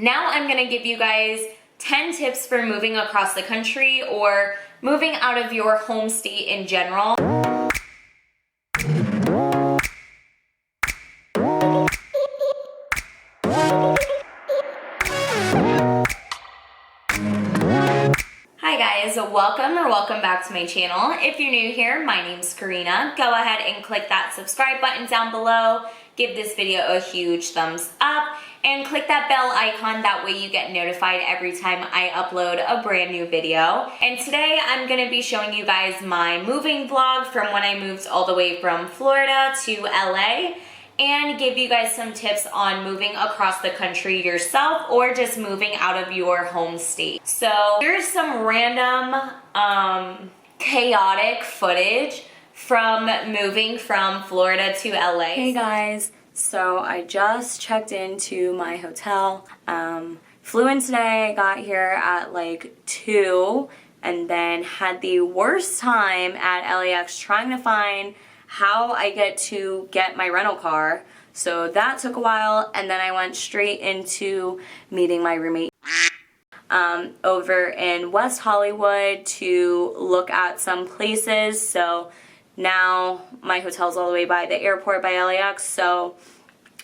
Now I'm gonna give you guys 10 tips for moving across the country or moving out of your home state in general. Hi guys, welcome back to my channel. If you're new here, my name's Karina. Go ahead and click that subscribe button down below. Give this video a huge thumbs up and click that bell icon. That way you get notified every time I upload a brand new video. And today I'm gonna be showing you guys my moving vlog from when I moved all the way from Florida to LA, and give you guys some tips on moving across the country yourself or just moving out of your home state. So here's some random chaotic footage from moving from Florida to LA. Hey guys, so I just checked into my hotel. Flew in today, got here at like 2, and then had the worst time at LAX trying to find how I get my rental car. So that took a while, and then I went straight into meeting my roommate over in West Hollywood to look at some places. So now my hotel's all the way by the airport by LAX, so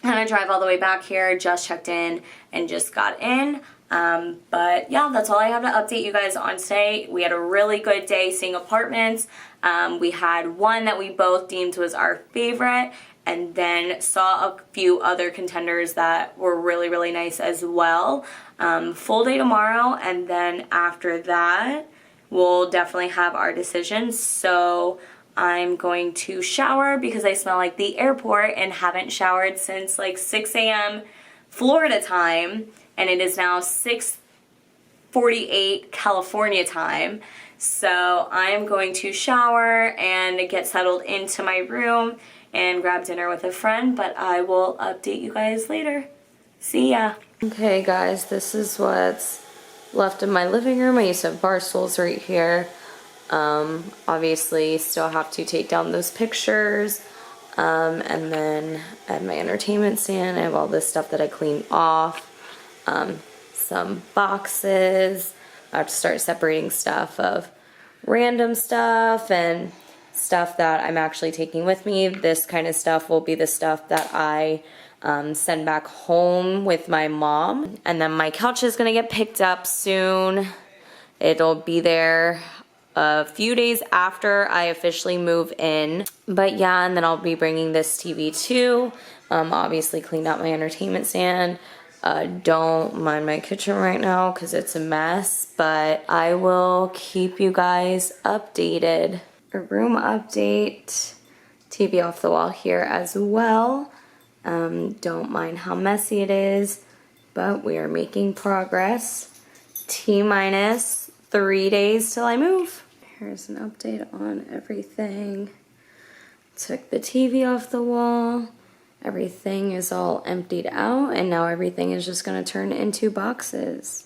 I'm gonna drive all the way back here. Just checked in and just got in. But yeah, that's all I have to update you guys on today. We had a really good day seeing apartments. We had one that we both deemed was our favorite, and then saw a few other contenders that were really, really nice as well. Full day tomorrow, and then after that, we'll definitely have our decisions. So I'm going to shower because I smell like the airport and haven't showered since like 6 a.m. Florida time. And it is now 6:48 California time. So I'm going to shower and get settled into my room and grab dinner with a friend, but I will update you guys later. See ya. Okay guys, this is what's left of my living room. I used to have bar stools right here. Obviously still have to take down those pictures. And then I have my entertainment stand. I have all this stuff that I cleaned off. Some boxes. I have to start separating stuff of random stuff and stuff that I'm actually taking with me. This kind of stuff will be the stuff that I send back home with my mom. And then my couch is gonna get picked up soon. It'll be there a few days after I officially move in. But yeah, and then I'll be bringing this TV too. Obviously cleaned out my entertainment stand. Don't mind my kitchen right now because it's a mess, but I will keep you guys updated. A room update, TV off the wall here as well. Don't mind how messy it is, but we are making progress. T-minus 3 days till I move. Here's an update on everything. Took the TV off the wall. Everything is all emptied out, and now everything is just going to turn into boxes.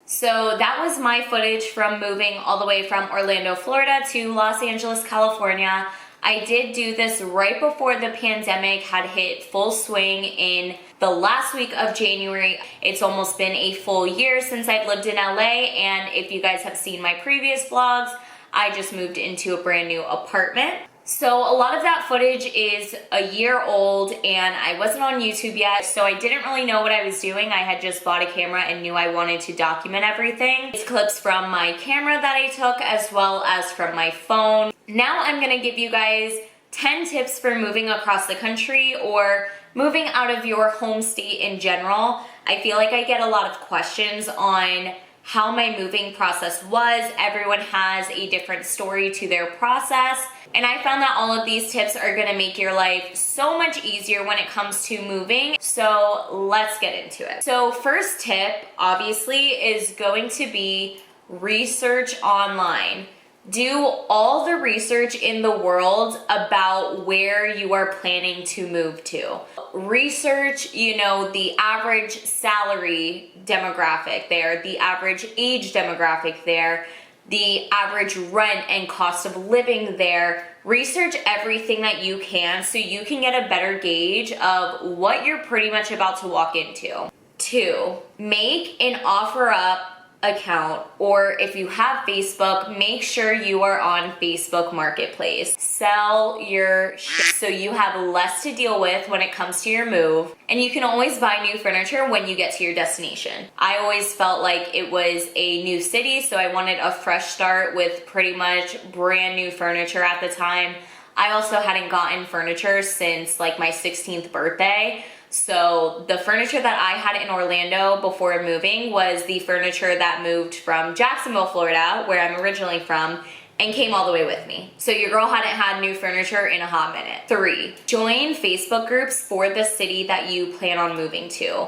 So that was my footage from moving all the way from Orlando, Florida to Los Angeles, California. I did do this right before the pandemic had hit full swing in the last week of January. It's almost been a full year since I've lived in LA, and if you guys have seen my previous vlogs, I just moved into a brand new apartment. So a lot of that footage is a year old, and I wasn't on YouTube yet, so I didn't really know what I was doing. I had just bought a camera and knew I wanted to document everything. It's clips from my camera that I took as well as from my phone. Now I'm gonna give you guys 10 tips for moving across the country or moving out of your home state in general. I feel like I get a lot of questions on how my moving process was. Everyone has a different story to their process. And I found that all of these tips are gonna make your life so much easier when it comes to moving. So let's get into it. So first tip, obviously, is going to be research online. Do all the research in the world about where you are planning to move to. Research, the average salary demographic there, the average age demographic there, the average rent and cost of living there. Research everything that you can so you can get a better gauge of what you're pretty much about to walk into. 2, make an OfferUp account, or if you have Facebook, make sure you are on Facebook Marketplace. Sell your shit so you have less to deal with when it comes to your move, and you can always buy new furniture when you get to your destination. I always felt like it was a new city, so I wanted a fresh start with pretty much brand new furniture at the time. I also hadn't gotten furniture since like my 16th birthday. So the furniture that I had in Orlando before moving was the furniture that moved from Jacksonville, Florida, where I'm originally from, and came all the way with me. So your girl hadn't had new furniture in a hot minute. 3, join Facebook groups for the city that you plan on moving to.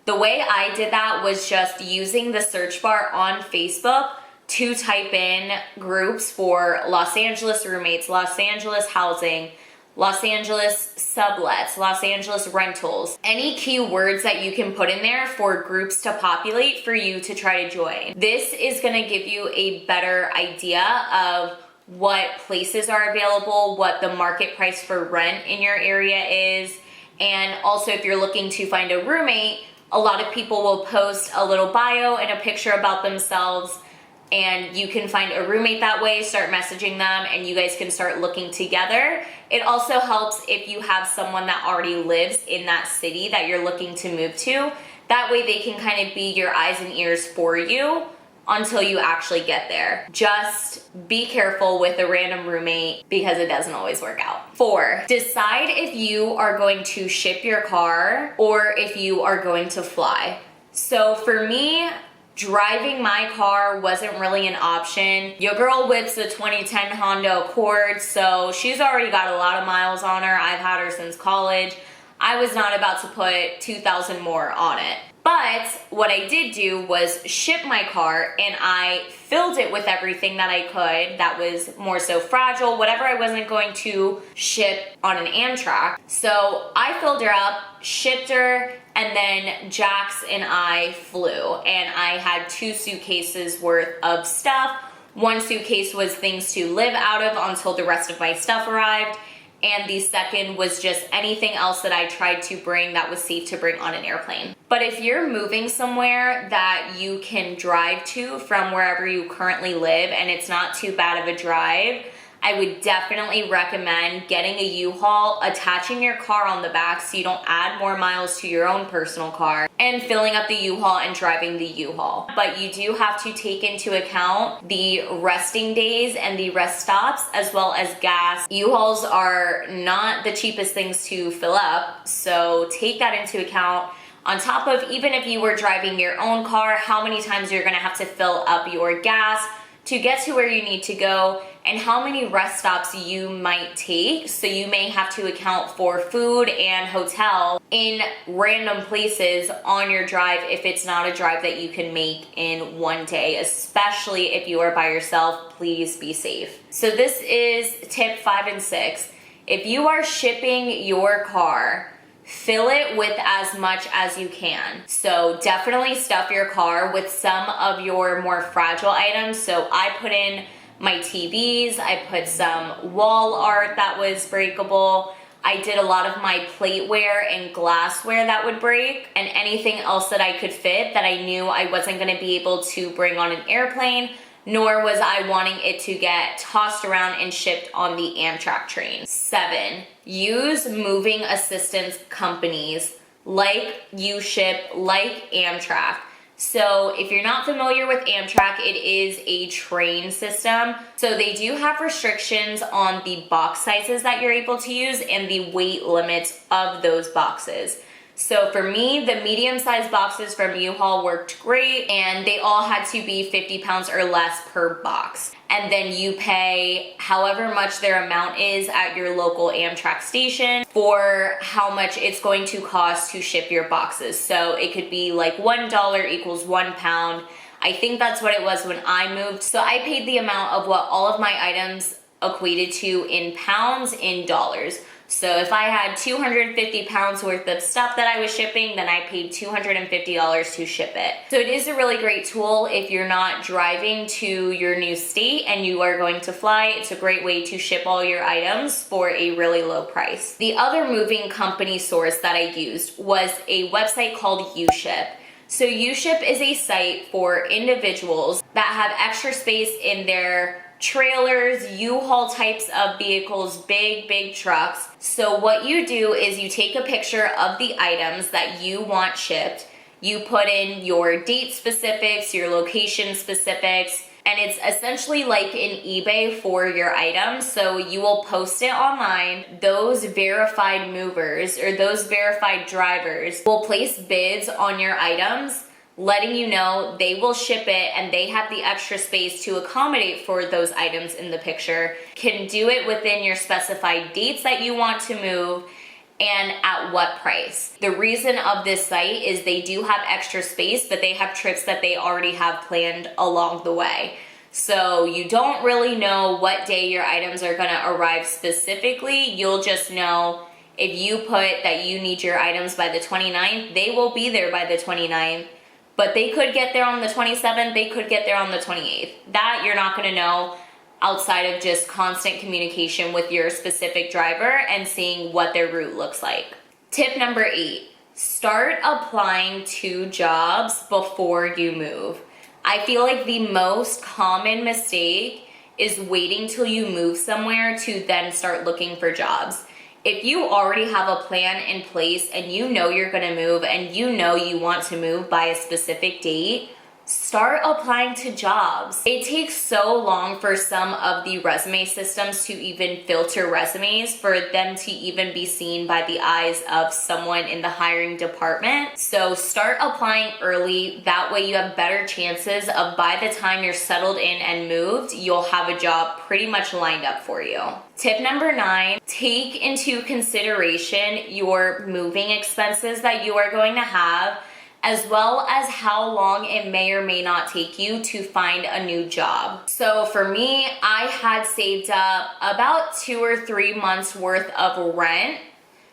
The way I did that was just using the search bar on Facebook to type in groups for Los Angeles roommates, Los Angeles housing, Los Angeles sublets, Los Angeles rentals, any keywords that you can put in there for groups to populate for you to try to join. This is gonna give you a better idea of what places are available, what the market price for rent in your area is, and also if you're looking to find a roommate, a lot of people will post a little bio and a picture about themselves, and you can find a roommate that way, start messaging them, and you guys can start looking together. It also helps if you have someone that already lives in that city that you're looking to move to. That way they can kind of be your eyes and ears for you until you actually get there. Just be careful with a random roommate because it doesn't always work out. 4, decide if you are going to ship your car or if you are going to fly. So for me, driving my car wasn't really an option. Your girl whips a 2010 Honda Accord, so she's already got a lot of miles on her. I've had her since college. I was not about to put 2,000 more on it. But what I did do was ship my car, and I filled it with everything that I could that was more so fragile, whatever I wasn't going to ship on an Amtrak. So I filled her up, shipped her, and then Jax and I flew. And I had 2 suitcases worth of stuff. 1 suitcase was things to live out of until the rest of my stuff arrived. And the second was just anything else that I tried to bring that was safe to bring on an airplane. But if you're moving somewhere that you can drive to from wherever you currently live and it's not too bad of a drive, I would definitely recommend getting a U-Haul, attaching your car on the back so you don't add more miles to your own personal car, and filling up the U-Haul and driving the U-Haul. But you do have to take into account the resting days and the rest stops as well as gas. U-Hauls are not the cheapest things to fill up, so take that into account. On top of, even if you were driving your own car, how many times you're gonna have to fill up your gas to get to where you need to go, and how many rest stops you might take. So you may have to account for food and hotel in random places on your drive if it's not a drive that you can make in one day, especially if you are by yourself. Please be safe. So this is tip 5 and 6. If you are shipping your car, fill it with as much as you can. So definitely stuff your car with some of your more fragile items. So I put in my TVs, I put some wall art that was breakable. I did a lot of my plateware and glassware that would break, and anything else that I could fit that I knew I wasn't gonna be able to bring on an airplane, nor was I wanting it to get tossed around and shipped on the Amtrak train. 7, use moving assistance companies like UShip, like Amtrak. So if you're not familiar with Amtrak, it is a train system. So they do have restrictions on the box sizes that you're able to use and the weight limits of those boxes. So for me, the medium-sized boxes from U-Haul worked great, and they all had to be 50 pounds or less per box. And then you pay however much their amount is at your local Amtrak station for how much it's going to cost to ship your boxes. So it could be like $1 equals 1 pound. I think that's what it was when I moved. So I paid the amount of what all of my items equated to in pounds in dollars. So if I had 250 pounds worth of stuff that I was shipping, then I paid $250 to ship it. So it is a really great tool if you're not driving to your new state and you are going to fly. It's a great way to ship all your items for a really low price. The other moving company source that I used was a website called UShip. So UShip is a site for individuals that have extra space in their trailers, U-Haul types of vehicles, big trucks. So what you do is you take a picture of the items that you want shipped, you put in your date specifics, your location specifics, and it's essentially like an eBay for your items. So you will post it online. Those verified movers or those verified drivers will place bids on your items, letting you know they will ship it and they have the extra space to accommodate for those items in the picture, can do it within your specified dates that you want to move, and at what price. The reason of this site is they do have extra space, but they have trips that they already have planned along the way. So you don't really know what day your items are gonna arrive specifically. You'll just know if you put that you need your items by the 29th, they will be there by the 29th. But they could get there on the 27th, they could get there on the 28th. That you're not gonna know outside of just constant communication with your specific driver and seeing what their route looks like. Tip number 8, start applying to jobs before you move. I feel like the most common mistake is waiting till you move somewhere to then start looking for jobs. If you already have a plan in place and you know you're gonna move and you know you want to move by a specific date, start applying to jobs. It takes so long for some of the resume systems to even filter resumes for them to even be seen by the eyes of someone in the hiring department. So start applying early. That way you have better chances of by the time you're settled in and moved, you'll have a job pretty much lined up for you. Tip number 9, take into consideration your moving expenses that you are going to have, as well as how long it may or may not take you to find a new job. So for me, I had saved up about 2 or 3 months worth of rent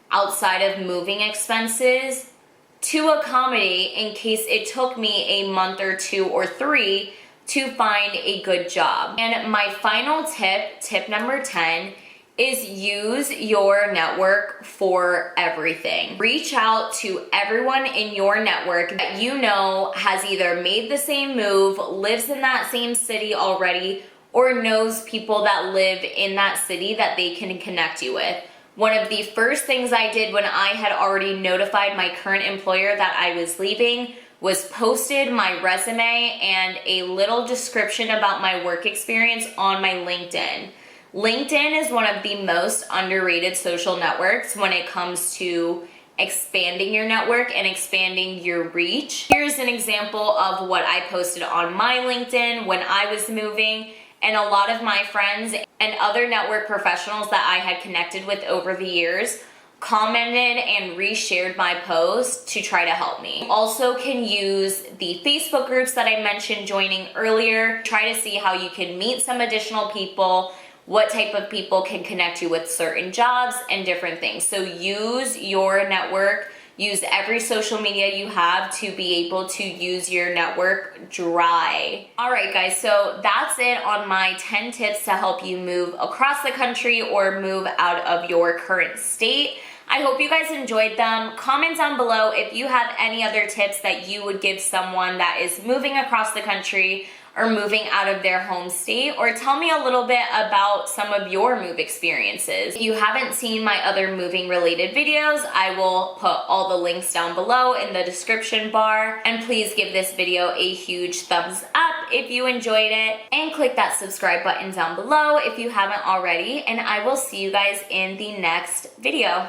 outside of moving expenses to accommodate in case it took me a month or 2 or 3 to find a good job. And my final tip, tip number 10, is use your network for everything. Reach out to everyone in your network that you know has either made the same move, lives in that same city already, or knows people that live in that city that they can connect you with. One of the first things I did when I had already notified my current employer that I was leaving was posted my resume and a little description about my work experience on my LinkedIn. LinkedIn is one of the most underrated social networks when it comes to expanding your network and expanding your reach. Here's an example of what I posted on my LinkedIn when I was moving, and a lot of my friends and other network professionals that I had connected with over the years commented and reshared my post to try to help me. You also can use the Facebook groups that I mentioned joining earlier. Try to see how you can meet some additional people, what type of people can connect you with certain jobs and different things. So use your network, use every social media you have to be able to use your network dry. All right, guys, so that's it on my 10 tips to help you move across the country or move out of your current state. I hope you guys enjoyed them. Comment down below if you have any other tips that you would give someone that is moving across the country or moving out of their home state, or tell me a little bit about some of your move experiences. If you haven't seen my other moving related videos, I will put all the links down below in the description bar. And please give this video a huge thumbs up if you enjoyed it, and click that subscribe button down below if you haven't already, and I will see you guys in the next video.